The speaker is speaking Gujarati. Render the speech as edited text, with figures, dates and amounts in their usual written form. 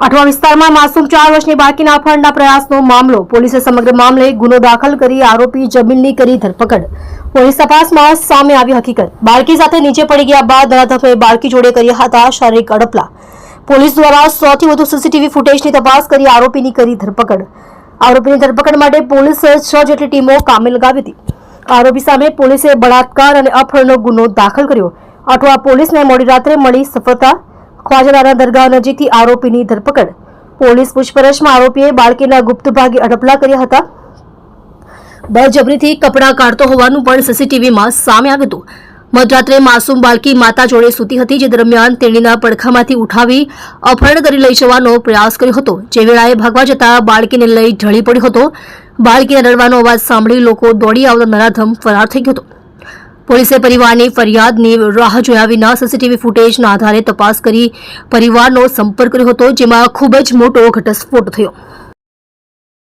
અઠવા વિસ્તારમાં માસૂમ 4 વર્ષની બાળકીના અપહરણના પ્રયાસનો મામલો. પોલીસે સમગ્ર મામલે ગુનો દાખલ કરી આરોપી જમીલની કરી ધરપકડ. પોલીસ તપાસમાં સામે આવી હકીકત. બાળકી સાથે નીચે પડી ગયા બાદ ધરાધમે બાળકી જોડે કર્યા હતા શારીરિક અડપલા. પોલીસ દ્વારા 100 થી વધુ સીસીટીવી ફૂટેજની તપાસ કરી આરોપીની કરી ધરપકડ. આરોપીની ધરપકડ માટે પોલીસે 6 જેટલી ટીમો કામે લગાવી હતી. આરોપી સામે પોલીસે બળાત્કાર અને અપહરણનો ગુનો દાખલ કર્યો. અઠવા પોલીસને મોડી રાત્રે મળી સફળતા. ખ્વાજાના દરગાહ નજીકથી આરોપીની ધરપકડ. પોલીસ પૂછપરછમાં આરોપીએ બાળકીના ગુપ્ત ભાગે અડપલા કર્યા હતા. બળજબરીથી કપડાં કાઢતો હોવાનું પણ સીસીટીવીમાં સામે આવ્યું હતું. મધરાત્રે માસૂમ બાળકી માતા જોડે સૂતી હતી, જે દરમિયાન તેણીના પડખામાંથી ઉઠાવી અપહરણ કરી લઈ જવાનો પ્રયાસ કર્યો હતો. જે વેળાએ ભાગવા જતા બાળકીને લઈ ઢળી પડ્યો હતો. બાળકીના રડવાનો અવાજ સાંભળી લોકો દોડી આવતા નરાધમ ફરાર થઈ ગયો હતો. પોલીસે પરિવારની ફરિયાદની રાહ જોયા વિના સીસીટીવી ફૂટેજના આધારે તપાસ કરી પરિવારનો સંપર્ક કર્યો હતો, જેમાં ખૂબ જ મોટો ઘટસ્ફોટ થયો.